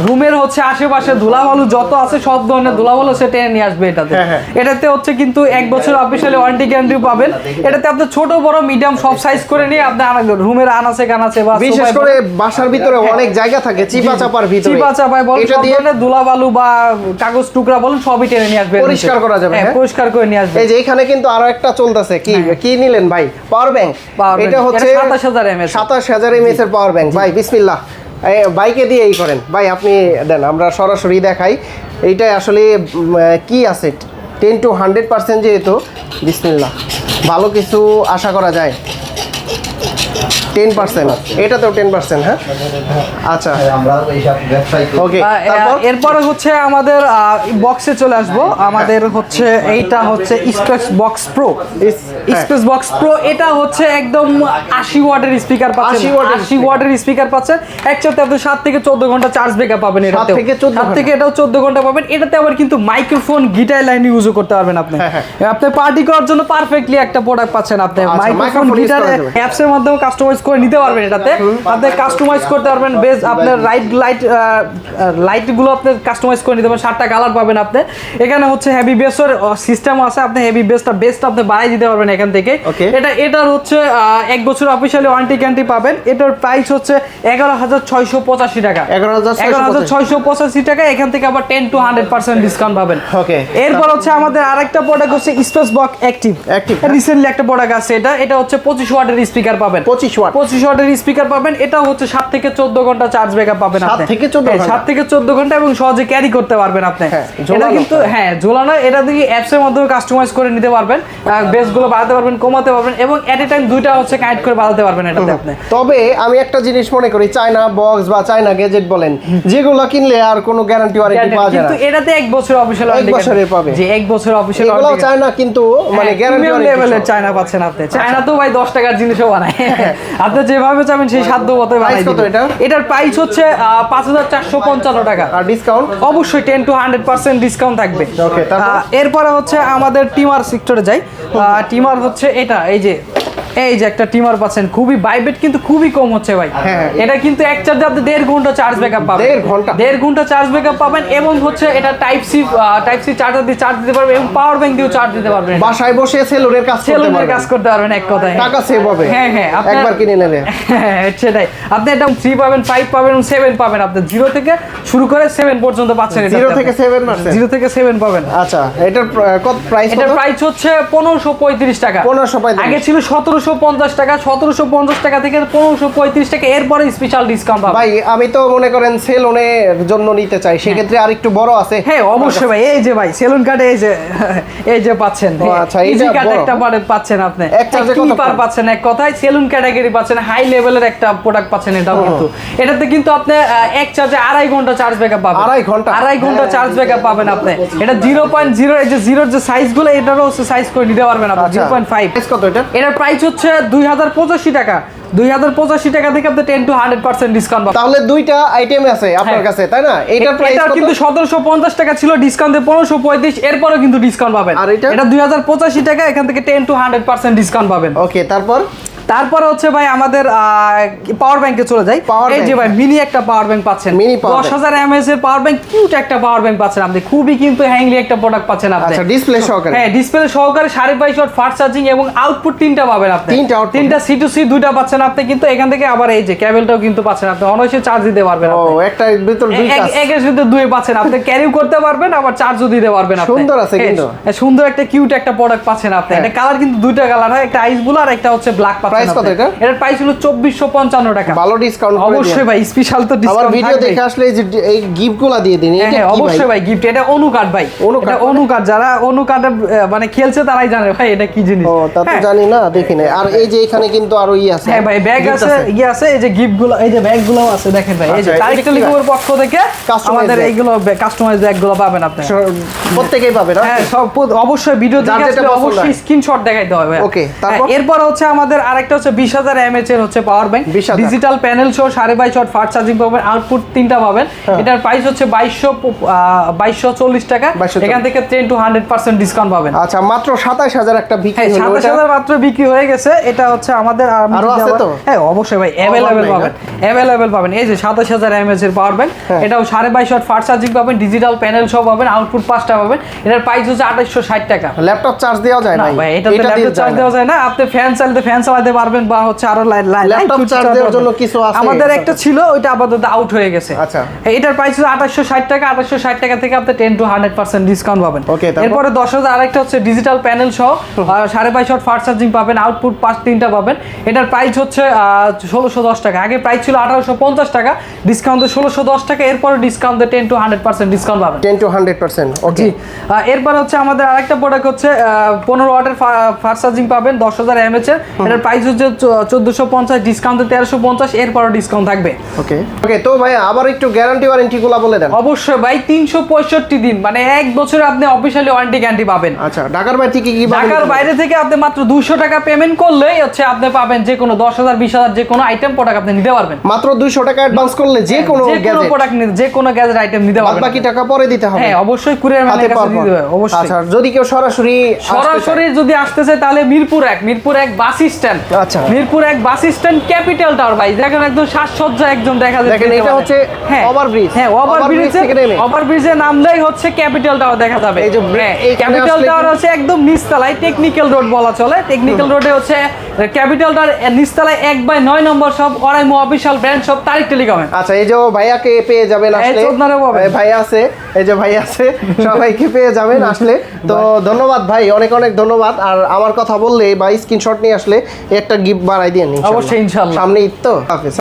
রুমের হচ্ছে আশেপাশে ধুলাবালু যত আছে সব ধরনের ধুলাবালু সে টেনে নিয়ে আসবে এটাতে। এটাতে হচ্ছে কিন্তু 1 বছর অফিশিয়ালি ওয়ারেন্টি গ্যারান্টি পাবেন। এটাতে আপনি ছোট বড় মিডিয়াম সব সাইজ করে নিয়ে আপনি রুমের আনাচে কানাচে বা বিশেষ করে বাসার ভিতরে অনেক জায়গা থাকে চিপা চাপার ভিতরে, চিপা চাপায় বলেন, সব ধরনের ধুলাবালু বা কাগজ টুকরা বলেন সবই টেনে নিয়ে আসবে, পরিষ্কার করা যাবে। হ্যাঁ, পরিষ্কার করে নিয়ে আসবে। এই যে এখানে কিন্তু আরো একটা চলতেছে, কি নিলেন ভাই? Power bank. এটা হচ্ছে 27000 mAh। 27000 mAh এর পাওয়ার ব্যাংক। ভাই বিসমিল্লাহ, বাইকে দিয়ে এই করেন ভাই, আপনি দেন, আমরা সরাসরি দেখাই। এইটাই আসলে কি আছে 10 to 100% যেহেতু, বিসমিল্লাহ, ভালো কিছু আশা করা যায়। 10%, এটাতেও 10%। হ্যাঁ, আচ্ছা, ওকে। এরপরে হচ্ছে আমাদের বক্সে চলে আসবো। আমাদের হচ্ছে এইটা হচ্ছে space box pro. Space box pro এটা হচ্ছে একদম 80 ওয়াটের স্পিকার পাচ্ছেন। 80 ওয়াটের স্পিকার পাচ্ছেন। একসাথে আপনি 7 থেকে 14 ঘন্টা চার্জ ব্যাকআপ পাবেন। এটাতে 7 থেকে এটাও 14 ঘন্টা পাবেন। এটাতে আবার কিন্তু মাইক্রোফোন গিটার লাইন ইউজ করতে পারবেন আপনি। আপনি পার্টি করার জন্য পারফেক্টলি একটা প্রোডাক্ট পাচ্ছেন আপনি। মাইক্রোফোন গিটার অ্যাপস এর মাধ্যমে কাস্টমাইজ করে নিতে পারবেন। এটাতে আপনি কাস্টমাইজ করতে পারবেন। বেস আপনার লাইট গুলো আপনি কাস্টমাইজ করে নিতে পারবেন। 7টা কালার পাবেন আপনি। এখানে হচ্ছে হেভি বেসের সিস্টেম আছে। আপনি হেভি বেসটা আপনি বাড়াই দিতে পারবেন এখান থেকে। এটার হচ্ছে 1 বছর অফিশিয়ালি ওয়ারেন্টি গ্যারান্টি পাবেন। এটার প্রাইস হচ্ছে 11685 টাকা। 11685 টাকা। এখান থেকে আবার 10 to 100% ডিসকাউন্ট পাবেন। ওকে, এরপর হচ্ছে আমাদের আরেকটা প্রোডাক্ট হচ্ছে স্পেস বক্স অ্যাক্টিভ। রিসেন্টলি একটা প্রোডাক্ট আছে, এটা হচ্ছে 25 ওয়াটের স্পিকার পাবেন। 25 ওয়াটের স্পিকার পাবেন। এটা হচ্ছে 7 থেকে 14 ঘন্টা চার্জ ব্যাকআপ পাবেন আপনি। 7 থেকে 14 ঘন্টা এবং সহজে ক্যারি করতে পারবেন আপনি। এটা কিন্তু ঝোলানো, এটা দিয়ে অ্যাপস এর মাধ্যমে কাস্টমাইজ করে নিতে পারবেন। বেস গুলো বাড়াতে পারবেন, কমাতে পারবেন এবং এট এ টাইম দুইটা হচ্ছে কানেক্ট করে বাড়াতে পারবেন এটাতে আপনি। তবে আমি একটা জিনিস মনে করি, চায়না বক্স বা চায়না গ্যাজেট বলেন, যেগুলো কিনলে আর কোনো গ্যারান্টি ওয়ারেন্টি পাওয়া যায় না, কিন্তু এটাতে 1 বছর অফিশিয়াল 1 বছরের পাবে। জি, 1 বছর অফিশিয়াল এগুলো চায়না, কিন্তু মানে গ্যারান্টি লেভেলের চায়না পাচ্ছেন আপনি। চায়না তো ভাই 10 টাকার জিনিসও বানায়। আপনি যেভাবে চাবেন সেই সাধ্য মতো বানাই দিবেন। এটার প্রাইস হচ্ছে 5455 টাকা। আর ডিসকাউন্ট অবশ্যই 10 to 100% ডিসকাউন্ট থাকবে। ওকে, এরপরে হচ্ছে আমাদের টিমার সেক্টরে যাই। টিমার হচ্ছে এটা, এই যে একটা টিমার পাচ্ছেন, খুবই ভাইব্রেট কিন্তু খুবই কম হচ্ছে ভাই। এটা কিন্তু এক চার্জে আপনি 1.5 ঘন্টা চার্জ ব্যাকআপ পাবেন। 1.5 ঘন্টা চার্জ ব্যাকআপ পাবেন এবং হচ্ছে এটা টাইপ সি চার্জার দিয়ে চার্জ দিতে পারবেন এবং পাওয়ার ব্যাংক দিয়েও চার্জ দিতে পারবেন। বাসায় বসে সেলুনের কাজ করতে পারবেন এক কথায়। টাকা সেভ হবে। হ্যাঁ, একবার কিনে নিলে। সেটাই, আপনি এটা 3 পাবেন, 5 পাবেন এবং 7 পাবেন। আপনি 0 থেকে শুরু করে 7 পর্যন্ত পাচ্ছেন। 0 থেকে 7 পাবেন। আচ্ছা, এটার কত প্রাইস? এটার প্রাইস হচ্ছে 1535 টাকা। 1535, আগে ছিল 1750 টাকা। 1750 টাকা থেকে 1535 টাকা। এরপরে স্পেশাল ডিসকাউন্ট পাবেন। ভাই আমি তো মনে করেন সেলুনের জন্য নিতে চাই, সেক্ষেত্রে আর একটু বড় আছে? হ্যাঁ, অবশ্যই ভাই। এই যে ভাই সেলুন কার্ডে এই যে পাচ্ছেন। আচ্ছা, ইজি কার্ড একটা পাচ্ছেন আপনি। এক চার্জে কত পাচ্ছেন? এক কথায় সেলুন ক্যাটাগরি পাচ্ছেন, হাই লেভেলের একটা প্রোডাক্ট পাচ্ছেন। এটাও কিন্তু এটাতে কিন্তু আপনি এক চার্জে 2.5 ঘন্টা চার্জ ব্যাকআপ পাবেন। 2.5 ঘন্টা চার্জ ব্যাকআপ পাবেন আপনি। এটা 0.0, এই যে 0 যে সাইজগুলো, এটারও সাইজ করে নিতে পারবেন আপনি। 0.5 কত এটা? এটার প্রাইস হচ্ছে 2085 টাকা। 2085 টাকা থেকে আপনি 10 to 100% ডিসকাউন্ট পাবেন। তাহলে দুইটা আইটেম আছে আপনার কাছে তাই না? এটার প্রাইস এটা কিন্তু 1750 টাকা ছিল, ডিসকাউন্টে 1535, এরপরও কিন্তু ডিসকাউন্ট পাবেন। আর এটা 2085 টাকা, এখান থেকে 10 to 100% ডিসকাউন্ট পাবেন। ওকে, তারপরে হচ্ছে ভাই আমাদের পাওয়ার ব্যাংকে চলে যাই। এই যে ভাই মিনি একটা পাওয়ার ব্যাংক পাচ্ছেন, 10,000 mAh এর পাওয়ার ব্যাংক, কিউট একটা পাওয়ার ব্যাংক পাচ্ছেন আপনি, খুবই কিন্তু হ্যাংলি একটা প্রোডাক্ট পাচ্ছেন আপনি। আচ্ছা, ডিসপ্লে সহকারে? হ্যাঁ, ডিসপ্লে সহকারে 22.5 ওয়াট ফাস্ট চার্জিং এবং আউটপুট 3টা পাবেন আপনি। 3টা C2C 2টা পাচ্ছেন আপনি, কিন্তু এখান থেকে আবার এই যে কেবলটাও কিন্তু পাচ্ছেন আপনি, অনায়াসে চার্জ দিতে পারবেন আপনি। ও, একটা ভিতর দুইটা, একের ভিতর দুই পাচ্ছেন আপনি, ক্যারিও করতে পারবেন আবার চার্জও দিতে পারবেন আপনি। সুন্দর আছে কিন্তু, সুন্দর একটা কিউট একটা প্রোডাক্ট পাচ্ছেন আপনি। এটা কালার কিন্তু দুইটা কালার হয়, একটা আইস ব্লু আর একটা হচ্ছে ব্ল্যাক পাচ্ছেন। প্রাইস কত এটা? এটার প্রাইস হলো 2455 টাকা। ভালো ডিসকাউন্ট করে দিন অবশ্যই ভাই, স্পেশাল তো ডিসকাউন্ট। আমার ভিডিও দেখে আসলে এই গিফটগুলো দিয়ে দিন। এটা কি ভাই? অবশ্যই ভাই, গিফট। এটা অনুকাট ভাই, এটা অনুকাট, যারা অনুকাটে মানে খেলছে তারাই জানে ভাই এটা কি জিনিস। ও, তা তো জানি না, দেখি না। আর এই যে এখানে কিন্তু আরো আছে। হ্যাঁ ভাই, ব্যাগ আছে, আছে, এই যে গিফটগুলো, এই যে ব্যাগগুলো আছে দেখেন ভাই, এই যে তারিখ টেলিকমের পক্ষ থেকে আমাদের এইগুলো কাস্টমাইজ ব্যাগগুলো পাবেন আপনি, প্রত্যেকেই পাবেন। হ্যাঁ, সব অবশ্যই ভিডিও দেখে আসলে অবশ্যই স্ক্রিনশট দেখাইতে হবে। ওকে, তারপর এরপর হচ্ছে আমাদের আরেকটা হচ্ছে 20,000 mAh এর হচ্ছে পাওয়ার ব্যাংক, ডিজিটাল প্যানেল সহ 22.5 ওয়াট ফাস্ট চার্জিং পাবেন, আউটপুট 3টা পাবেন। এটার প্রাইস হচ্ছে 2240 টাকা, এখান থেকে 10 to 100% ডিসকাউন্ট পাবেন। আচ্ছা, মাত্র 27,000 একটা বিক্রি হলো। 27,000 মাত্র বিক্রি হয়ে গেছে। এটা হচ্ছে আমাদের আরো আছে তো? হ্যাঁ, অবশ্যই ভাই, अवेलेबल পাবেন। এই যে 27,000 mAh এর পাওয়ার ব্যাংক, এটাও 22.5 ওয়াট ফাস্ট চার্জিং পাবেন, ডিজিটাল প্যানেল সহ পাবেন, আউটপুট 5টা পাবেন। এটার প্রাইস হচ্ছে 2860 টাকা। ল্যাপটপ চার্জ দেওয়া যায় না ভাই, এটাতে ল্যাপটপ চার্জ দেওয়া যায় না। আপনি ফ্যান চালাতে ফ্যান চালাতে পারবেন, বা হচ্ছে আরো ল্যাপটপ চার্জ দেওয়ার জন্য কিছু আছে আমাদের একটা ছিল, ওইটা আপাতত আউট হয়ে গেছে। আচ্ছা, এটার প্রাইস হচ্ছে 2860 টাকা। 2860 টাকা থেকে আপনি 10 to 100% ডিসকাউন্ট পাবেন। এরপরে 10,000 আরেকটা হচ্ছে ডিজিটাল প্যানেল সহ 22.5 ওয়াট ফাস্ট চার্জিং পাবেন, আউটপুট 3টা পাবেন। এটার প্রাইস হচ্ছে 1610 টাকা। আগে প্রাইস ছিল 1850 টাকা, ডিসকাউন্টে 1610 টাকা। এরপরে ডিসকাউন্টে 10 to 100% ডিসকাউন্ট পাবেন। 10 to 100%। ওকে, এরপর হচ্ছে আমাদের আরেকটা প্রোডাক্ট হচ্ছে 15 ওয়াটের ফাস্ট চার্জিং পাবেন, 10,000 mAh এর। এটার প্রাইস হচ্ছে 1450, ডিসকাউন্টে 1350, এরপরও ডিসকাউন্ট থাকবে। ওকে, তো ভাই আবার একটু গ্যারান্টি ওয়ারেন্টি গুলো বলে দেন। অবশ্যই ভাই, 365 দিন, মানে 1 বছরে আপনি অফিশিয়ালি ওয়ারেন্টি গ্যারান্টি পাবেন। আচ্ছা, ঢাকার বাইরে থেকে কি? ঢাকার বাইরে থেকে আপনি মাত্র 200 টাকা পেমেন্ট করলেই হচ্ছে আপনি পাবেন যে কোনো 10,000 20,000 যে কোনো আইটেম প্রোডাক্ট আপনি নিতে পারবেন। মাত্র 200 টাকা অ্যাডভান্স করলে যে কোনো প্রোডাক্ট যে কোনো গ্যাজেট আইটেম নিতে পারবেন। বাকি টাকা পরে দিতে হবে। হ্যাঁ, অবশ্যই কুরিয়ার ম্যানের কাছে দিতে হবে অবশ্যই। আচ্ছা, যদি কেউ সরাসরি যদি আসতে চায় তাহলে মিরপুর 1 বাস স্ট্যান্ড। আচ্ছা, Mirpur 1 bus stand, capital tower ভাই, দেখেন একদম সাজসজ্জা একদম দেখা যায়। দেখেন, এটা হচ্ছে ওভারব্রিজ। হ্যাঁ, ওভারব্রিজে নামলেই হচ্ছে ক্যাপিটাল টাওয়ার দেখা যাবে। এই যে এই ক্যাপিটাল টাওয়ার হচ্ছে একদম নিচতলায়, টেকনিক্যাল রোড বলা চলে। টেকনিক্যাল রোডে হচ্ছে ক্যাপিটাল টাওয়ার নিচতলায় 1/9 নম্বর শপ, অরাইমো অফিশিয়াল ব্র্যান্ড শপ, তারিক টেলিকমে। আচ্ছা, এই যে ভাইয়াকে পেয়ে যাবেন আসলে, ভাই আছে, এই যে ভাই আছে, সবাইকে পেয়ে যাবেন আসলে। তো ধন্যবাদ ভাই, অনেক অনেক ধন্যবাদ। আর আমার কথা বললে বা স্ক্রিনশট নিয়ে আসলে একটা গিফট বানাই দিয়ে অবশ্যই ইনশাআল্লাহ। সামনে ঈদ তো। হাফেজ।